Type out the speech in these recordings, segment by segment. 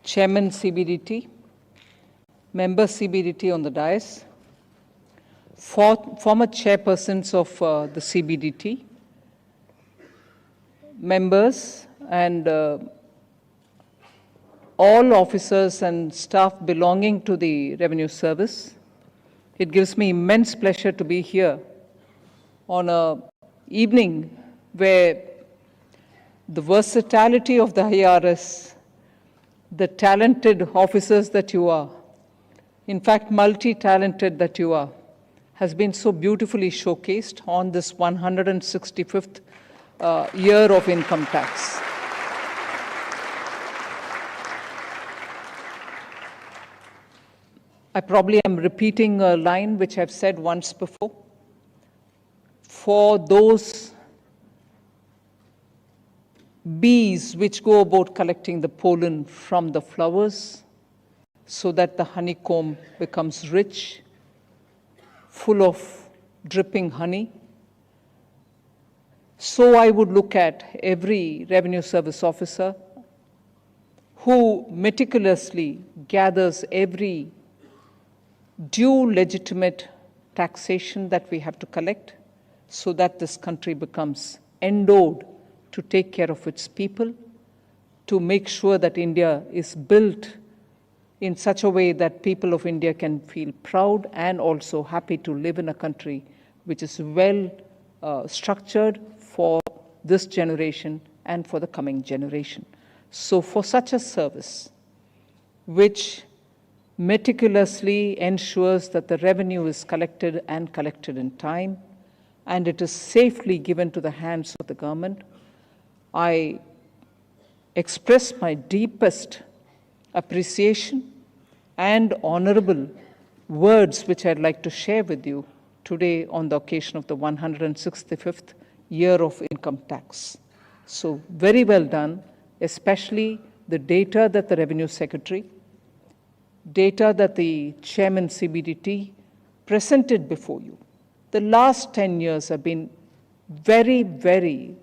Chairman CBDT, Member CBDT on the dais, former chairpersons of the CBDT, members and all officers and staff belonging to the Revenue Service. It gives me immense pleasure to be here on an evening where the versatility of the IRS, the talented officers that you are, in fact, multi-talented that you are, has been so beautifully showcased on this 165th year of income tax. I probably am repeating a line which I've said once before. For those bees which go about collecting the pollen from the flowers so that the honeycomb becomes rich, full of dripping honey, so I would look at every Revenue Service officer who meticulously gathers every due legitimate taxation that we have to collect so that this country becomes endowed to take care of its people, to make sure that India is built in such a way that people of India can feel proud and also happy to live in a country which is well structured for this generation and for the coming generation. So for such a service, which meticulously ensures that the revenue is collected and collected in time, and it is safely given to the hands of the government, I express my deepest appreciation and honorable words which I'd like to share with you today on the occasion of the 165th year of income tax. So very well done, especially the data that the Revenue Secretary, data that the Chairman CBDT presented before you. The last 10 years have been very, very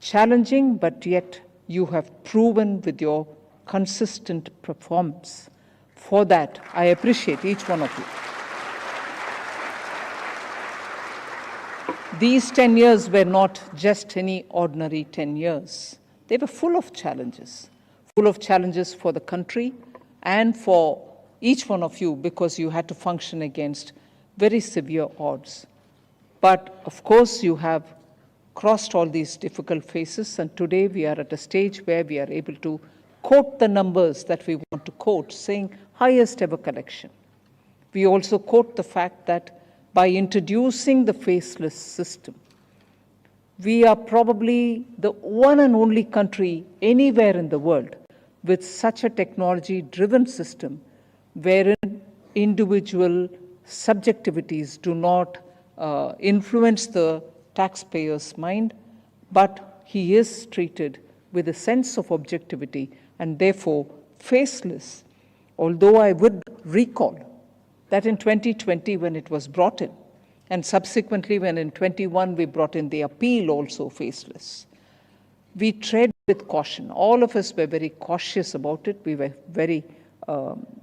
challenging, but yet you have proven with your consistent performance. For that, I appreciate each one of you. These 10 years were not just any ordinary 10 years. They were full of challenges for the country and for each one of you, because you had to function against very severe odds. But of course, you have crossed all these difficult phases, and today we are at a stage where we are able to quote the numbers that we want to quote, saying highest ever collection. We also quote the fact that by introducing the faceless system, we are probably the one and only country anywhere in the world with such a technology-driven system wherein individual subjectivities do not influence the taxpayer's mind, but he is treated with a sense of objectivity and therefore faceless. Although I would recall that in 2020 when it was brought in, and subsequently when in 21 we brought in the appeal also faceless, we tread with caution. All of us were very cautious about it. We were very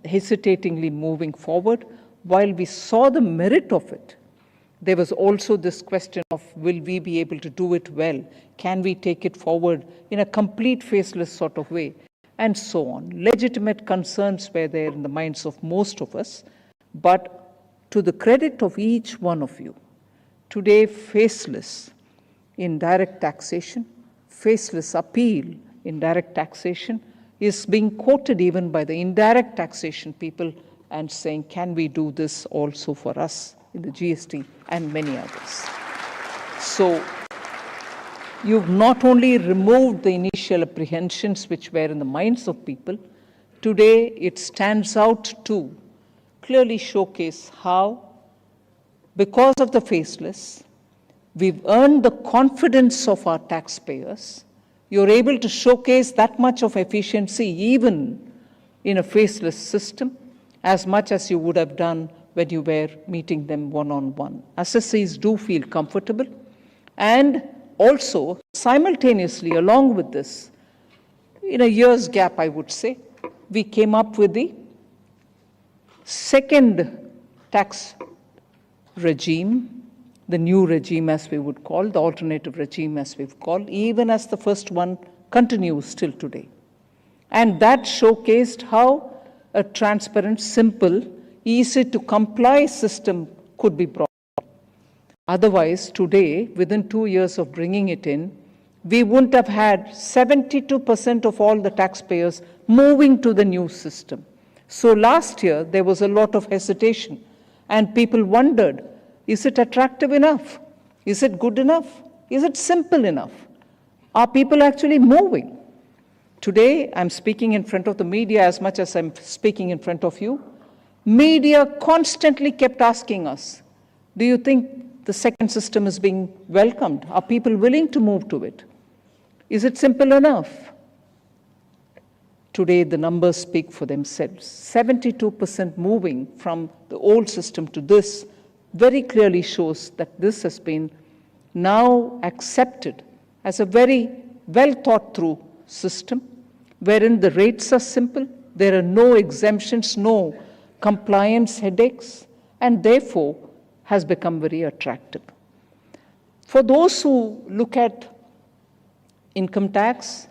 hesitatingly moving forward. While we saw the merit of it, there was also this question of, will we be able to do it well? Can we take it forward in a complete faceless sort of way? And so on. Legitimate concerns were there in the minds of most of us, but to the credit of each one of you, today faceless in direct taxation, faceless appeal in direct taxation is being quoted even by the indirect taxation people and saying, can we do this also for us in the GST and many others. So you've not only removed the initial apprehensions which were in the minds of people, today it stands out to clearly showcase how, because of the faceless, we've earned the confidence of our taxpayers. You're able to showcase that much of efficiency even in a faceless system, as much as you would have done when you were meeting them one-on-one. Assessees do feel comfortable, and also simultaneously along with this, in a year's gap, I would say, we came up with the second tax regime, the new regime as we would call, the alternative regime as we've called, even as the first one continues still today. And that showcased how a transparent, simple, easy to comply system could be brought. Otherwise, today, within 2 years of bringing it in, we wouldn't have had 72% of all the taxpayers moving to the new system. So last year, there was a lot of hesitation, and people wondered, is it attractive enough? Is it good enough? Is it simple enough? Are people actually moving? Today, I'm speaking in front of the media as much as I'm speaking in front of you. Media constantly kept asking us, do you think the second system is being welcomed? Are people willing to move to it? Is it simple enough? Today, the numbers speak for themselves. 72% moving from the old system to this very clearly shows that this has been now accepted as a very well thought through system, wherein the rates are simple, there are no exemptions, no compliance headaches, and therefore has become very attractive. For those who look at income tax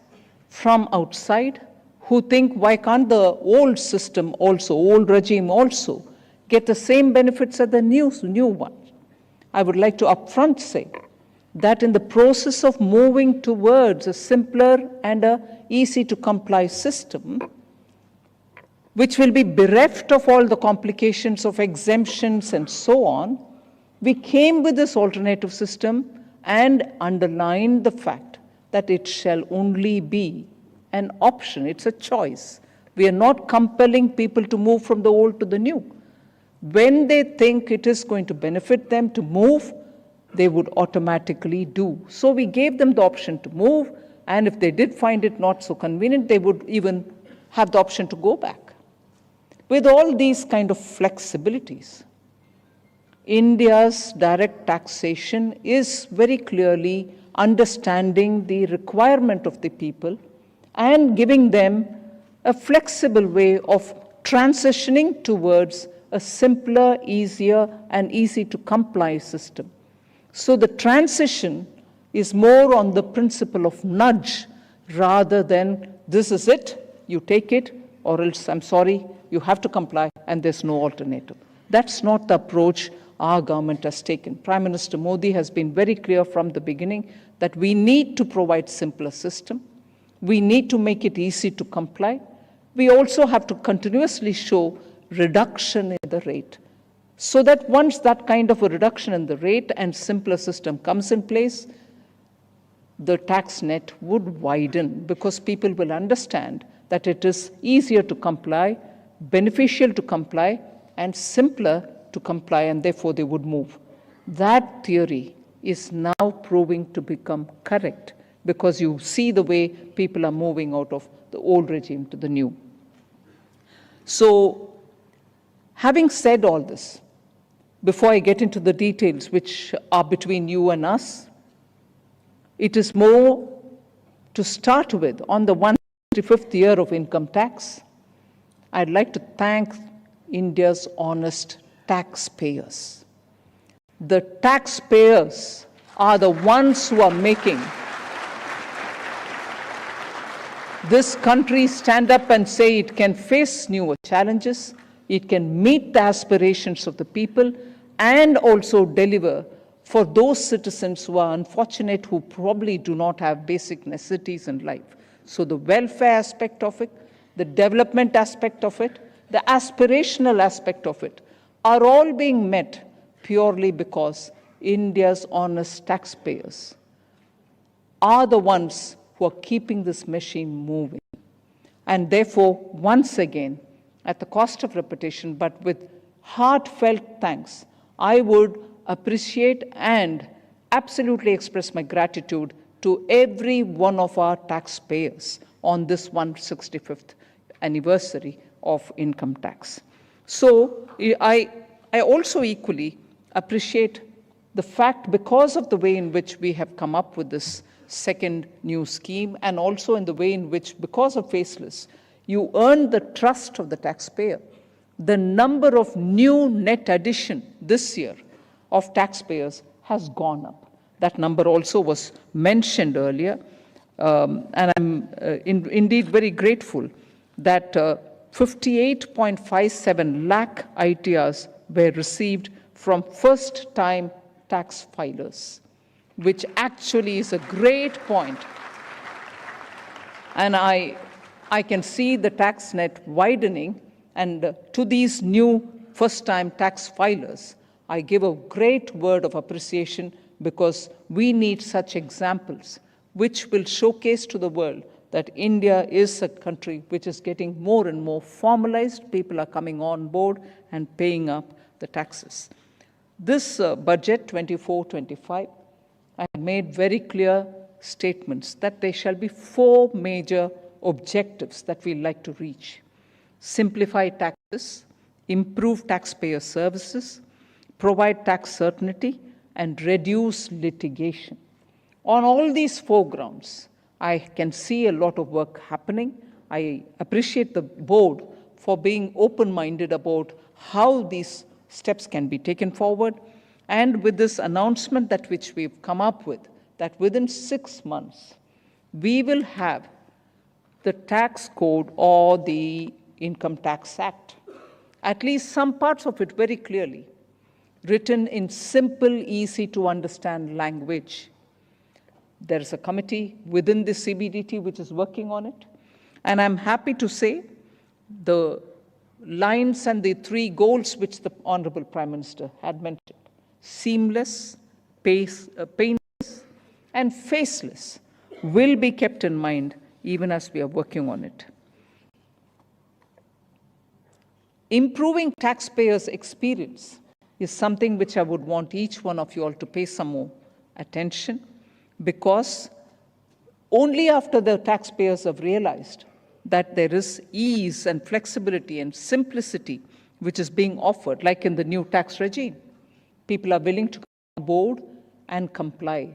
from outside, who think, why can't the old system also, old regime also, get the same benefits as the new one? I would like to upfront say that in the process of moving towards a simpler and a easy to comply system, which will be bereft of all the complications of exemptions and so on, we came with this alternative system and underlined the fact that it shall only be an option, it's a choice. We are not compelling people to move from the old to the new. When they think it is going to benefit them to move, they would automatically do. So we gave them the option to move, and if they did find it not so convenient, they would even have the option to go back. With all these kind of flexibilities, India's direct taxation is very clearly understanding the requirement of the people and giving them a flexible way of transitioning towards a simpler, easier, and easy to comply system. So the transition is more on the principle of nudge rather than this is it, you take it, or else I'm sorry, you have to comply and there's no alternative. That's not the approach our government has taken. Prime Minister Modi has been very clear from the beginning that we need to provide simpler system. We need to make it easy to comply. We also have to continuously show reduction in the rate, so that once that kind of a reduction in the rate and simpler system comes in place, the tax net would widen because people will understand that it is easier to comply, beneficial to comply, and simpler to comply, and therefore they would move. That theory is now proving to become correct because you see the way people are moving out of the old regime to the new. So, having said all this, before I get into the details which are between you and us, it is more to start with on the 155th year of income tax. I'd like to thank India's honest taxpayers. The taxpayers are the ones who are making this country stand up and say it can face newer challenges, it can meet the aspirations of the people, and also deliver for those citizens who are unfortunate, who probably do not have basic necessities in life. So the welfare aspect of it, the development aspect of it, the aspirational aspect of it are all being met purely because India's honest taxpayers are the ones who are keeping this machine moving. And therefore, once again, at the cost of repetition, but with heartfelt thanks, I would appreciate and absolutely express my gratitude to every one of our taxpayers on this 165th anniversary of income tax. So I also equally appreciate the fact, because of the way in which we have come up with this second new scheme, and also in the way in which, because of faceless, You earned the trust of the taxpayer. The number of new net addition this year of taxpayers has gone up. That number also was mentioned earlier. And I'm indeed very grateful that 58.57 lakh ITRs were received from first-time tax filers, which actually is a great point. And I can see the tax net widening, and to these new first-time tax filers, I give a great word of appreciation, because we need such examples which will showcase to the world that India is a country which is getting more and more formalized. People are coming on board and paying up the taxes. This budget 24-25, I made very clear statements that there shall be 4 major objectives that we like to reach: simplify taxes, improve taxpayer services, provide tax certainty, and reduce litigation. On all these 4 grounds, I can see a lot of work happening. I appreciate the board for being open-minded about how these steps can be taken forward. And with this announcement that which we've come up with, that within 6 months, we will have the tax code or the Income Tax Act, at least some parts of it very clearly, written in simple, easy to understand language. There is a committee within the CBDT which is working on it. And I'm happy to say the lines and the 3 goals which the Honorable Prime Minister had mentioned: seamless, painless, and faceless, will be kept in mind even as we are working on it. Improving taxpayers' experience is something which I would want each one of you all to pay some more attention, because only after the taxpayers have realized that there is ease and flexibility and simplicity which is being offered, like in the new tax regime, people are willing to come on board and comply.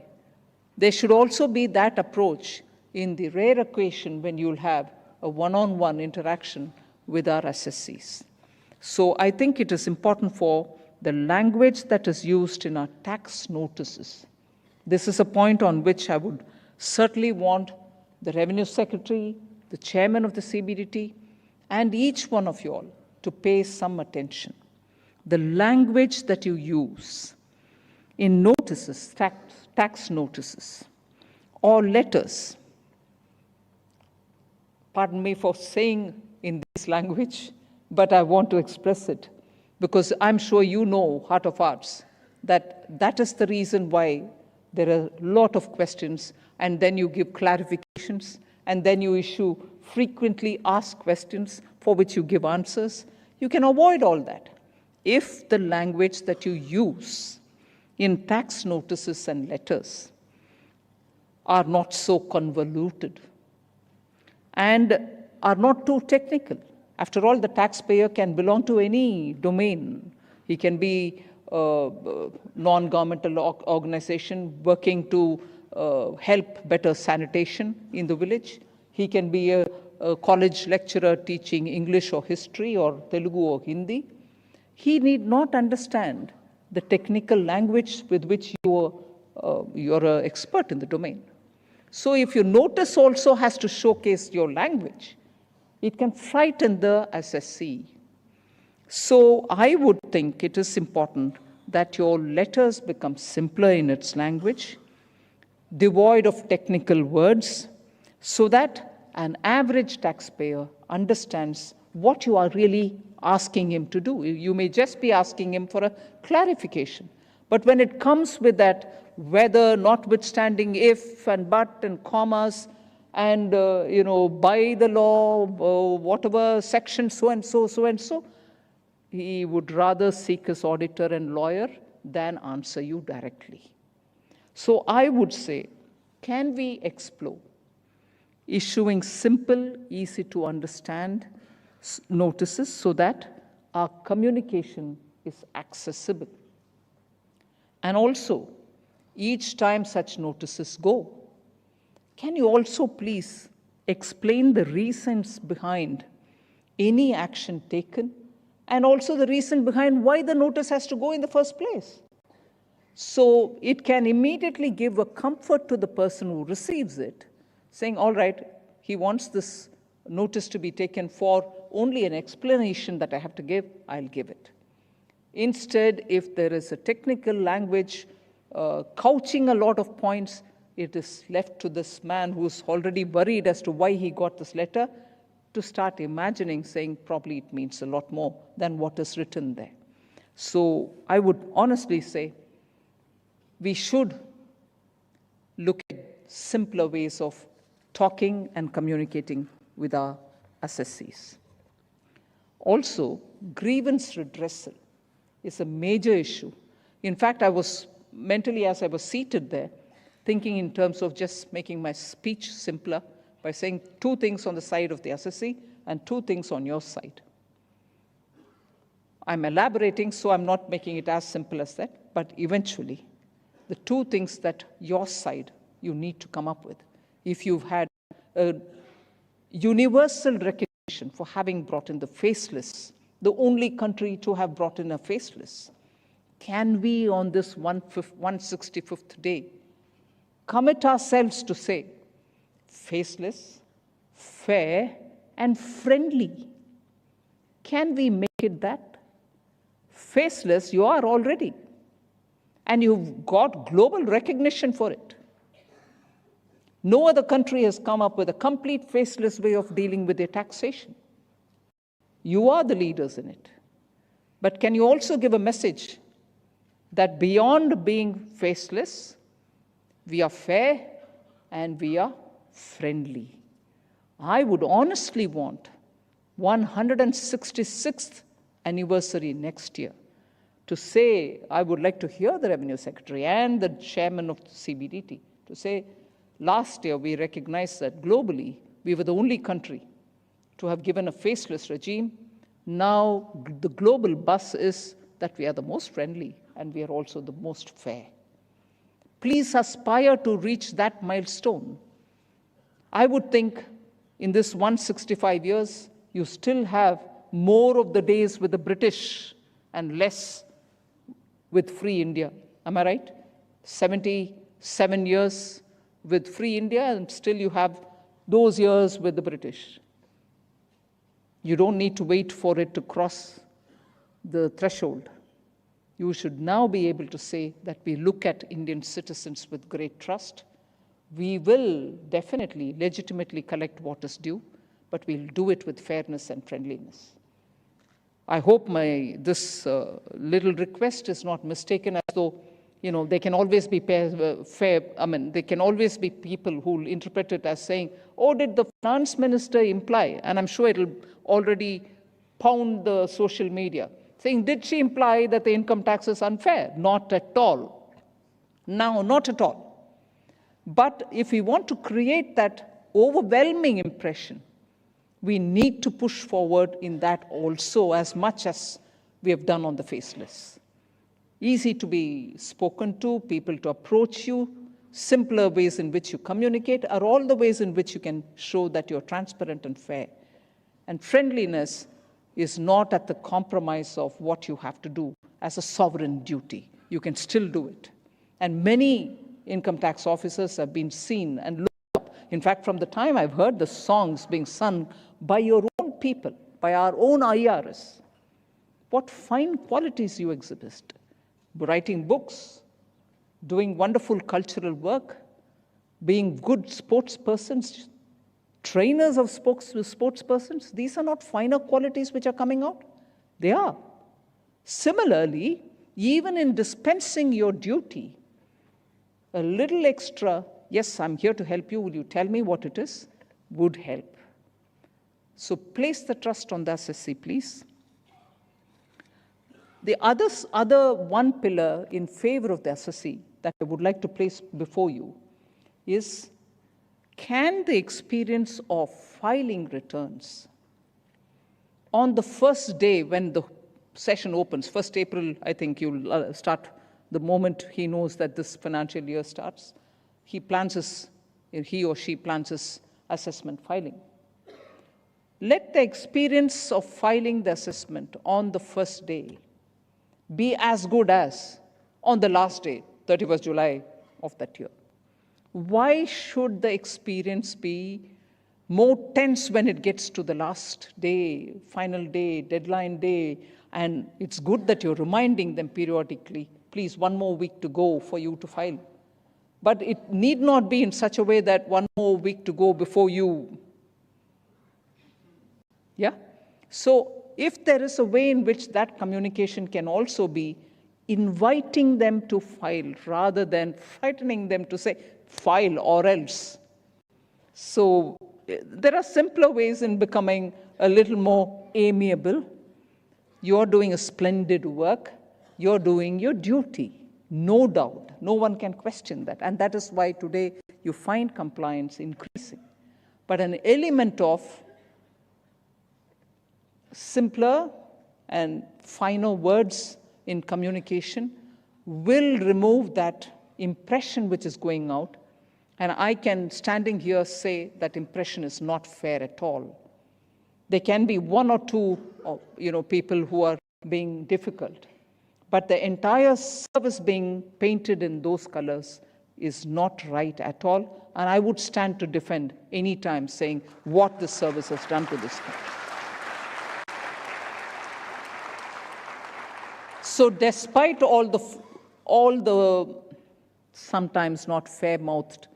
There should also be that approach in the rare occasion when you'll have a one-on-one interaction with our assessees. So I think it is important for the language that is used in our tax notices. This is a point on which I would certainly want the Revenue Secretary, the Chairman of the CBDT, and each one of you all to pay some attention. The language that you use in notices, tax notices, or letters, pardon me for saying in this language, but I want to express it, because I'm sure you know, heart of hearts, that is the reason why there are a lot of questions, and then you give clarifications, and then you issue frequently asked questions for which you give answers. You can avoid all that if the language that you use in tax notices and letters are not so convoluted and are not too technical. After all, the taxpayer can belong to any domain. He can be a non-governmental organization working to help better sanitation in the village. He can be a college lecturer teaching English or history or Telugu or Hindi. He need not understand the technical language with which you're an expert in the domain. So if your notice also has to showcase your language, it can frighten the assessee. So I would think it is important that your letters become simpler in its language, devoid of technical words, so that an average taxpayer understands what you are really asking him to do. You may just be asking him for a clarification. But when it comes with that whether, notwithstanding, if, and but, and commas, and, by the law, whatever section, so and so, he would rather seek his auditor and lawyer than answer you directly. So I would say, can we explore issuing simple, easy to understand notices so that our communication is accessible? And also, each time such notices go, can you also please explain the reasons behind any action taken, and also the reason behind why the notice has to go in the first place. So it can immediately give a comfort to the person who receives it, saying, all right, he wants this notice to be taken for only an explanation that I have to give, I'll give it. Instead, if there is a technical language couching a lot of points, it is left to this man who's already worried as to why he got this letter to start imagining, saying probably it means a lot more than what is written there. So I would honestly say we should look at simpler ways of talking and communicating with our assessees. Also, grievance redressal is a major issue. In fact, I was mentally, as I was seated there, thinking in terms of just making my speech simpler by saying 2 things on the side of the assessee and 2 things on your side. I'm elaborating, so I'm not making it as simple as that, but eventually, the 2 things that your side you need to come up with. If you've had a universal recognition for having brought in the faceless, the only country to have brought in a faceless, can we on this 165th day commit ourselves to say faceless, fair, and friendly? Can we make it that? Faceless, you are already, and you've got global recognition for it. No other country has come up with a complete faceless way of dealing with their taxation. You are the leaders in it. But can you also give a message that beyond being faceless, we are fair and we are friendly? I would honestly want 166th anniversary next year to say, I would like to hear the Revenue Secretary and the chairman of the CBDT to say, last year we recognized that globally we were the only country to have given a faceless regime. Now the global buzz is that we are the most friendly and we are also the most fair. Please aspire to reach that milestone. I would think in this 165 years, you still have more of the days with the British and less with free India. Am I right? 77 years with free India, and still you have those years with the British. You don't need to wait for it to cross the threshold. You should now be able to say that we look at Indian citizens with great trust. We will definitely legitimately collect what is due, but we'll do it with fairness and friendliness. I hope this little request is not mistaken as though, there can always be fair. I mean, there can always be people who will interpret it as saying, oh, did the finance minister imply? And I'm sure it'll already pound the social media, saying, did she imply that the income tax is unfair? Not at all. No, not at all. But if we want to create that overwhelming impression, we need to push forward in that also as much as we have done on the faceless. Easy to be spoken to, people to approach you, simpler ways in which you communicate are all the ways in which you can show that you're transparent and fair. And friendliness is not at the compromise of what you have to do as a sovereign duty. You can still do it. And many income tax officers have been seen and looked up. In fact, from the time I've heard the songs being sung by your own people, by our own IRS, what fine qualities you exhibit. Writing books, doing wonderful cultural work, being good sports persons, trainers of sports persons. These are not finer qualities which are coming out. They are. Similarly, even in dispensing your duty, a little extra, yes, I'm here to help you, will you tell me what it is, would help. So place the trust on the assessee, please. The other one pillar in favor of the assessee that I would like to place before you is, can the experience of filing returns on the first day when the session opens, 1st April, I think you'll start the moment he knows that this financial year starts, he or she plans his assessment filing. Let the experience of filing the assessment on the first day be as good as on the last day, 31st July of that year. Why should the experience be more tense when it gets to the last day, final day, deadline day? And it's good that you're reminding them periodically, please, one more week to go for you to file. But it need not be in such a way that one more week to go before you. Yeah? So if there is a way in which that communication can also be inviting them to file rather than frightening them to say, file or else. So there are simpler ways in becoming a little more amiable. You're doing a splendid work. You're doing your duty. No doubt. No one can question that. And that is why today you find compliance increasing. But an element of simpler and finer words in communication will remove that impression which is going out. And I can, standing here, say that impression is not fair at all. There can be one or two people who are being difficult. But the entire service being painted in those colors is not right at all. And I would stand to defend any time saying what the service has done to this country. So despite all the sometimes not fair-mouthed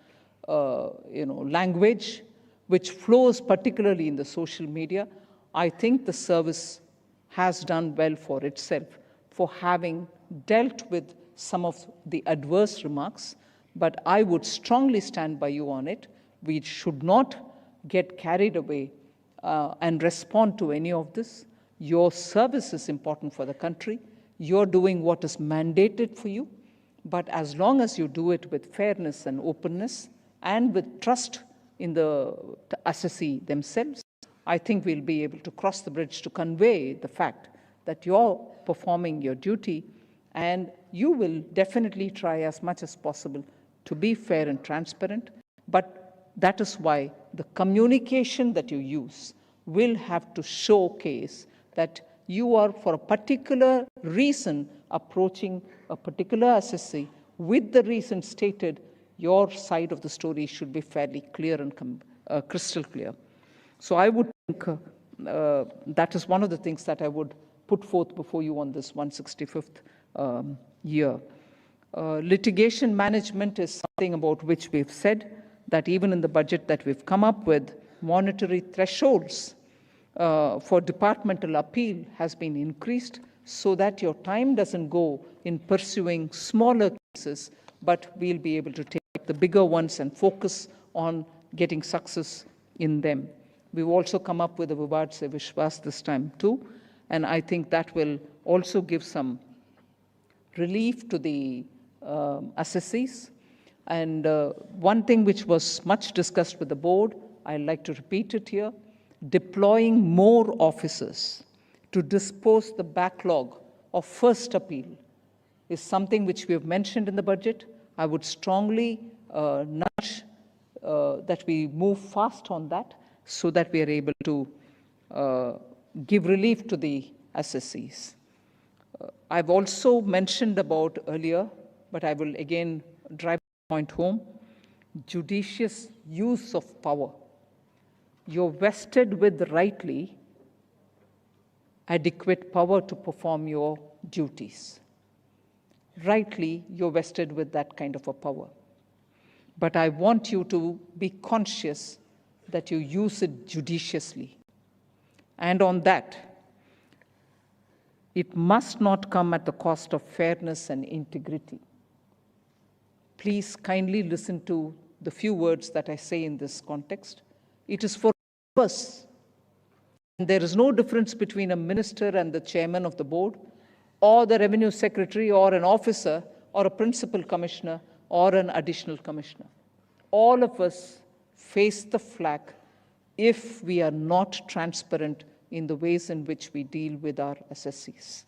language which flows particularly in the social media, I think the service has done well for itself for having dealt with some of the adverse remarks, but I would strongly stand by you on it. We should not get carried away and respond to any of this. Your service is important for the country. You're doing what is mandated for you, but as long as you do it with fairness and openness and with trust in the assessee themselves, I think we'll be able to cross the bridge to convey the fact that you're performing your duty, and you will definitely try as much as possible to be fair and transparent. But that is why the communication that you use will have to showcase that you are, for a particular reason, approaching a particular assessee with the reason stated. Your side of the story should be fairly clear and crystal clear. So I would think that is one of the things that I would put forth before you on this 165th year. Litigation management is something about which we've said that even in the budget that we've come up with, monetary thresholds for departmental appeal has been increased so that your time doesn't go in pursuing smaller cases, but we'll be able to take the bigger ones and focus on getting success in them. We've also come up with a Vivad Se Vishwas this time too, and I think that will also give some relief to the assessees. And one thing which was much discussed with the board, I'd like to repeat it here, deploying more officers to dispose the backlog of first appeal is something which we have mentioned in the budget. I would strongly nudge that we move fast on that so that we are able to give relief to the assessees. I've also mentioned about earlier, but I will again drive the point home, judicious use of power. You're vested with rightly adequate power to perform your duties. Rightly, you're vested with that kind of a power. But I want you to be conscious that you use it judiciously. And on that, it must not come at the cost of fairness and integrity. Please kindly listen to the few words that I say in this context. It is for us. And there is no difference between a minister and the chairman of the board, or the revenue secretary, or an officer, or a principal commissioner, or an additional commissioner. All of us face the flak if we are not transparent in the ways in which we deal with our assessees.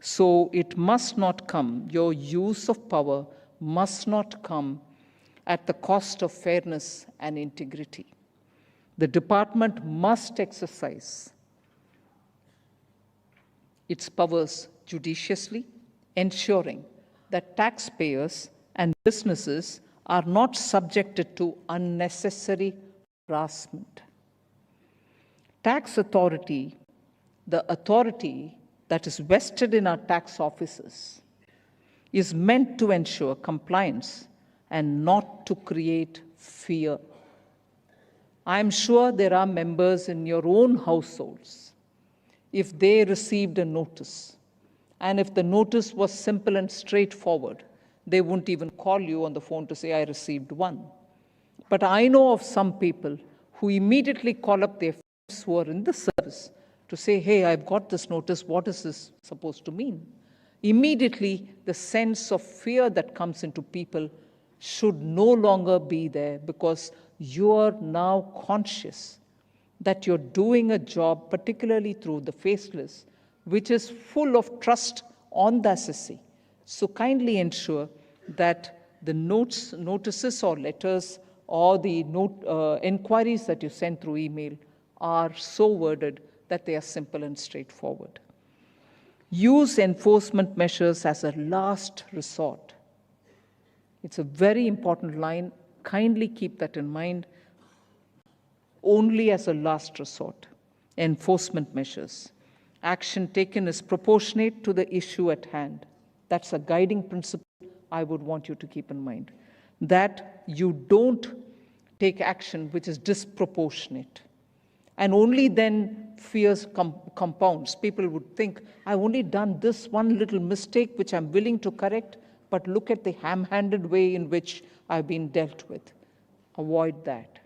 So it must not come, your use of power must not come at the cost of fairness and integrity. The department must exercise its powers judiciously, ensuring that taxpayers and businesses are not subjected to unnecessary harassment. Tax authority, the authority that is vested in our tax officers, is meant to ensure compliance and not to create fear. I am sure there are members in your own households, if they received a notice, and if the notice was simple and straightforward, they wouldn't even call you on the phone to say, I received one. But I know of some people who immediately call up their friends who are in the service to say, hey, I've got this notice, what is this supposed to mean? Immediately, the sense of fear that comes into people should no longer be there, because you're now conscious that you're doing a job, particularly through the faceless, which is full of trust on the assessee. So kindly ensure that the notices or letters or the inquiries that you send through email are so worded that they are simple and straightforward. Use enforcement measures as a last resort. It's a very important line. Kindly keep that in mind. Only as a last resort. Enforcement measures. Action taken is proportionate to the issue at hand. That's a guiding principle I would want you to keep in mind. That you don't take action which is disproportionate. And only then fears compounds. People would think, I've only done this one little mistake which I'm willing to correct, but look at the ham-handed way in which I've been dealt with. Avoid that.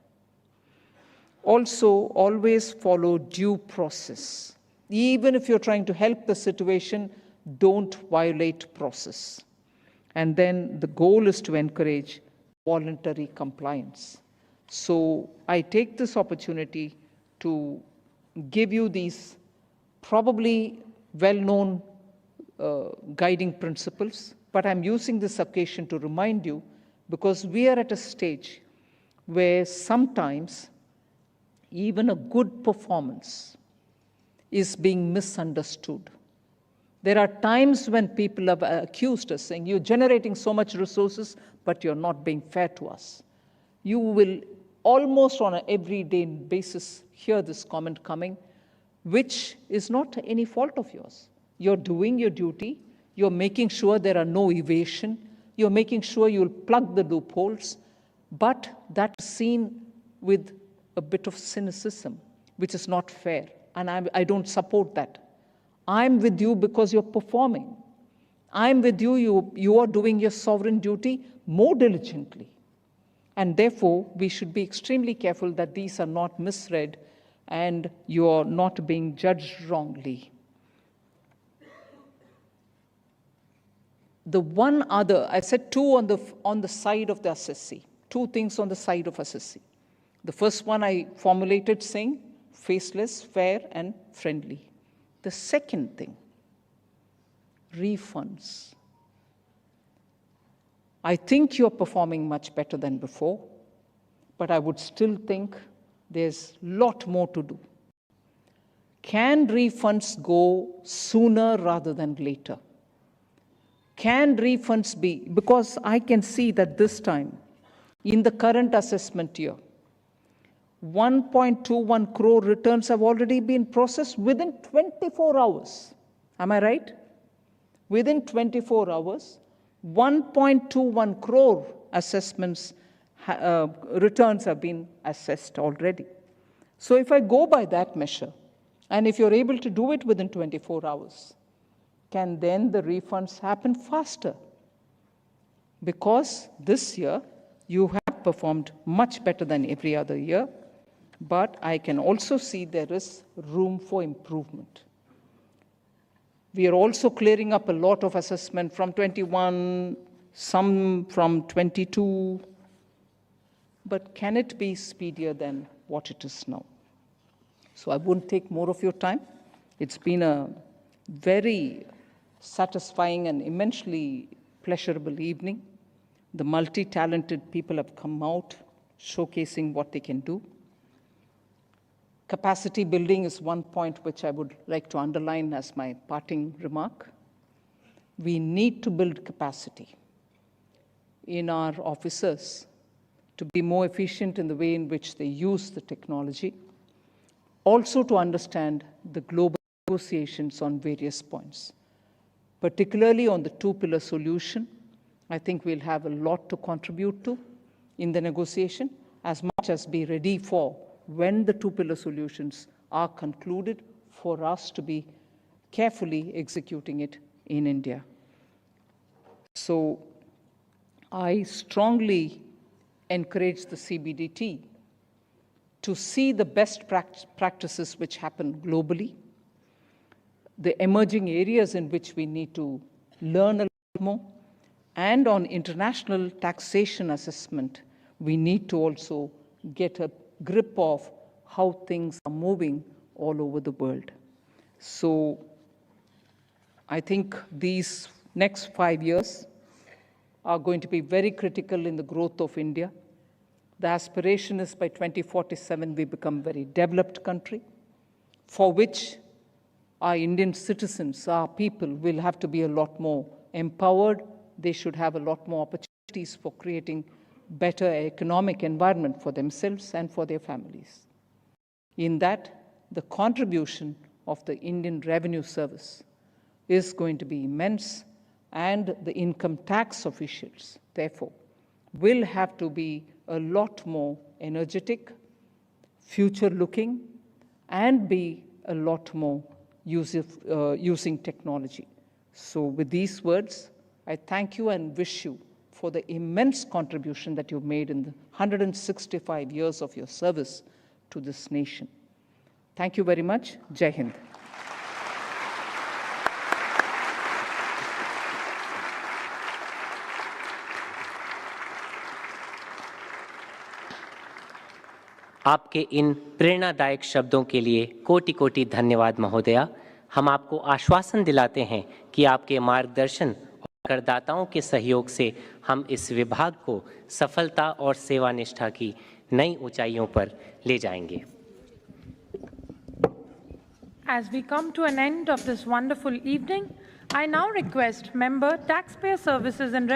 Also, always follow due process. Even if you're trying to help the situation, don't violate process. And then the goal is to encourage voluntary compliance. So I take this opportunity to give you these probably well-known guiding principles, but I'm using this occasion to remind you, because we are at a stage where sometimes even a good performance is being misunderstood. There are times when people have accused us, saying, you're generating so much resources, but you're not being fair to us. You will almost on an everyday basis hear this comment coming, which is not any fault of yours. You're doing your duty. You're making sure there are no evasion. You're making sure you'll plug the loopholes. But that's seen with a bit of cynicism, which is not fair. And I don't support that. I'm with you because you're performing. I'm with you, you are doing your sovereign duty more diligently. And therefore, we should be extremely careful that these are not misread and you're not being judged wrongly. The one other, I said two on the side of the assessee, two things on the side of assessee. The first one I formulated saying, faceless, fair, and friendly. The second thing, refunds. I think you're performing much better than before, but I would still think there's a lot more to do. Can refunds go sooner rather than later? Can refunds be, because I can see that this time, in the current assessment year, 1.21 crore returns have already been processed within 24 hours. Am I right? Within 24 hours, 1.21 crore assessments, returns have been assessed already. So if I go by that measure, and if you're able to do it within 24 hours, can then the refunds happen faster? Because this year, you have performed much better than every other year, but I can also see there is room for improvement. We are also clearing up a lot of assessment from 21, some from 22, but can it be speedier than what it is now? So I won't take more of your time. It's been a very satisfying and immensely pleasurable evening. The multi-talented people have come out, showcasing what they can do. Capacity building is one point which I would like to underline as my parting remark. We need to build capacity in our officers to be more efficient in the way in which they use the technology, also to understand the global negotiations on various points. Particularly on the two-pillar solution, I think we'll have a lot to contribute to in the negotiation, as much as be ready for when the two-pillar solutions are concluded, for us to be carefully executing it in India. So I strongly encourage the CBDT to see the best practices which happen globally, the emerging areas in which we need to learn a lot more, and on international taxation assessment, we need to also get a grip of how things are moving all over the world. So I think these next 5 years are going to be very critical in the growth of India. The aspiration is by 2047 we become a very developed country, for which our Indian citizens, our people, will have to be a lot more empowered. They should have a lot more opportunities for creating better economic environment for themselves and for their families. In that, the contribution of the Indian Revenue Service is going to be immense, and the income tax officials, therefore, will have to be a lot more energetic, future-looking, and be a lot more using technology. So with these words, I thank you and wish you for the immense contribution that you've made in the 165 years of your service to this nation. Thank you very much. Jai Hind. आपके इन प्रेरणादायक शब्दों के लिए कोटि कोटि धन्यवाद महोदया। हम आपको आश्वासन दिलाते हैं कि आपके मार्गदर्शन और करदाताओं के सहयोग से हम इस विभाग को सफलता और सेवानिष्ठा की नई ऊंचाइयों पर ले जाएंगे। As we come to an end of this wonderful evening, I now request Member Taxpayer Services and